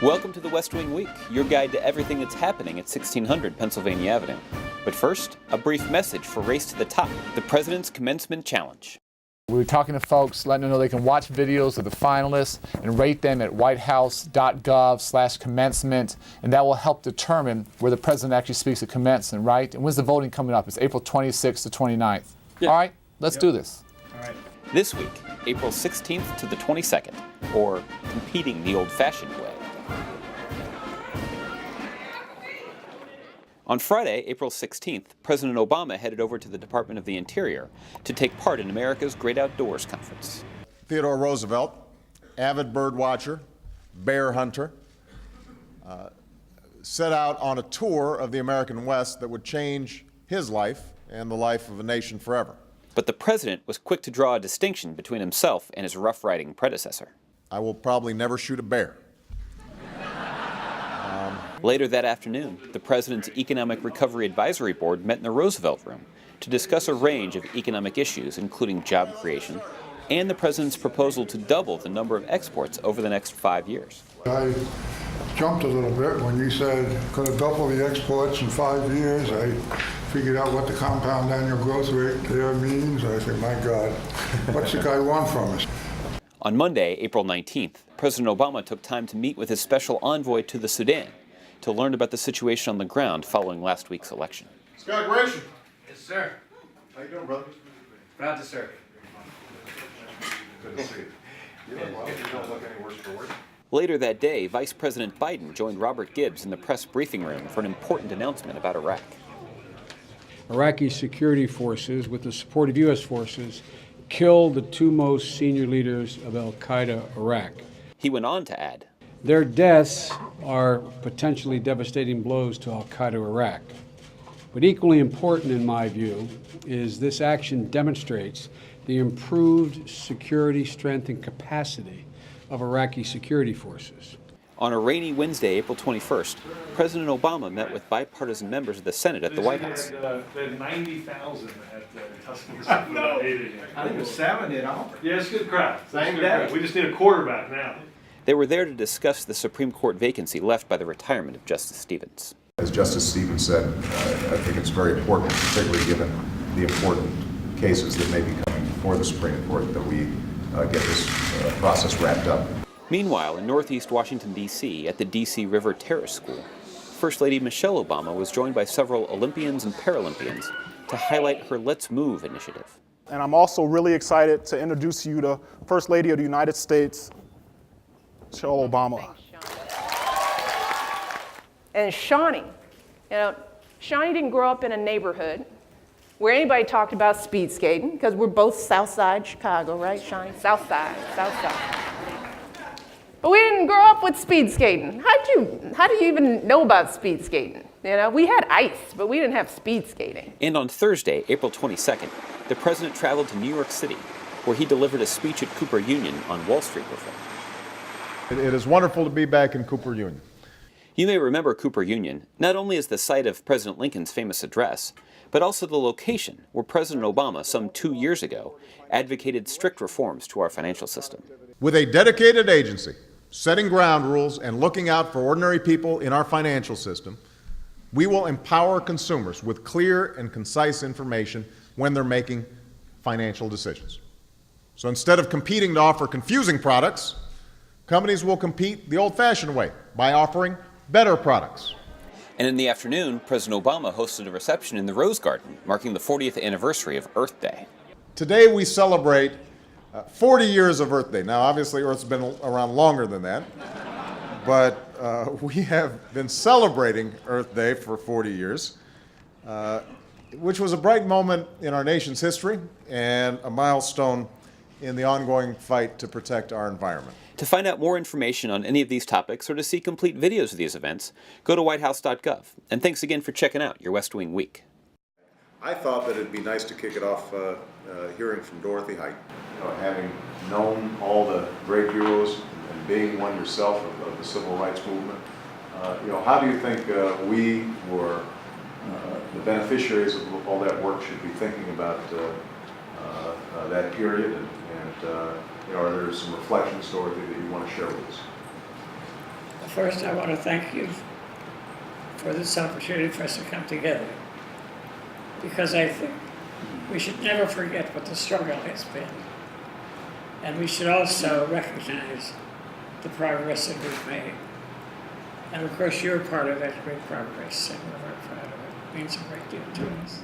Welcome to the West Wing Week, your guide to everything that's happening at 1600 Pennsylvania Avenue. But first, a brief message for Race to the Top, the President's Commencement Challenge. We were talking to folks, letting them know they can watch videos of the finalists and rate them at whitehouse.gov/commencement, and that will help determine where the president actually speaks at commencement, right? And when's the voting coming up? It's April 26th to 29th. All right, let's do this. All right. This week, April 16th to the 22nd, or Competing the Old-Fashioned Way. On Friday, April 16th, President Obama headed over to the Department of the Interior to take part in America's Great Outdoors Conference. Theodore Roosevelt, avid bird watcher, bear hunter, set out on a tour of the American West that would change his life and the life of a nation forever. But the president was quick to draw a distinction between himself and his rough-riding predecessor. I will probably never shoot a bear. Later that afternoon, the President's Economic Recovery Advisory Board met in the Roosevelt Room to discuss a range of economic issues, including job creation and the President's proposal to double the number of exports over the next 5 years. I jumped a little bit when you said going to double the exports in 5 years. I figured out what the compound annual growth rate there means. I said, my God, what's the guy want from us? On Monday, April 19th, President Obama took time to meet with his special envoy to the Sudan to learn about the situation on the ground following last week's election. Scott Gratian. Yes, sir. How you doing, brother? Proud to serve. Good to see you. You don't look any worse for wear. Later that day, Vice President Biden joined Robert Gibbs in the press briefing room for an important announcement about Iraq. Iraqi security forces, with the support of U.S. forces, killed the two most senior leaders of al-Qaeda Iraq. He went on to add, Their deaths are potentially devastating blows to al-Qaeda Iraq. But equally important, in my view, is this action demonstrates the improved security strength and capacity of Iraqi security forces. On a rainy Wednesday, April 21st, President Obama met with bipartisan members of the Senate at the White House. They had 90,000 at Tuscaloosa. No. I think it was 7 at Auburn. Yeah, it's a good crowd. Same day. We just need a quarterback now. They were there to discuss the Supreme Court vacancy left by the retirement of Justice Stevens. As Justice Stevens said, I think it's very important, particularly given the important cases that may be coming before the Supreme Court, that we get this process wrapped up. Meanwhile, in northeast Washington, D.C., at the D.C. River Terrace School, First Lady Michelle Obama was joined by several Olympians and Paralympians to highlight her Let's Move initiative. And I'm also really excited to introduce you to First Lady of the United States, Michelle Obama. And Shawnee, Shawnee didn't grow up in a neighborhood where anybody talked about speed skating, because we're both South Side Chicago, right, Shawnee? South Side, South Side. But we didn't grow up with speed skating. How do you even know about speed skating? We had ice, but we didn't have speed skating. And on Thursday, April 22nd, the president traveled to New York City, where he delivered a speech at Cooper Union on Wall Street reform. It is wonderful to be back in Cooper Union. You may remember Cooper Union not only as the site of President Lincoln's famous address, but also the location where President Obama, some 2 years ago, advocated strict reforms to our financial system. With a dedicated agency setting ground rules and looking out for ordinary people in our financial system, we will empower consumers with clear and concise information when they're making financial decisions. So instead of competing to offer confusing products, companies will compete the old-fashioned way by offering better products. And in the afternoon, President Obama hosted a reception in the Rose Garden, marking the 40th anniversary of Earth Day. Today we celebrate 40 years of Earth Day. Now, obviously, Earth's been around longer than that, but we have been celebrating Earth Day for 40 years, which was a bright moment in our nation's history and a milestone in the ongoing fight to protect our environment. To find out more information on any of these topics or to see complete videos of these events, go to whitehouse.gov. And thanks again for checking out your West Wing Week. I thought that it'd be nice to kick it off hearing from Dorothy Height. Having known all the great heroes and being one yourself of the civil rights movement, how do you think we were the beneficiaries of all that work should be thinking about that period, and are there some reflections, Dorothy, that you want to share with us? First, I want to thank you for this opportunity for us to come together, because I think we should never forget what the struggle has been. And we should also recognize the progress that we've made. And of course, you're part of that great progress, and we're very proud of it. It means a great deal to us.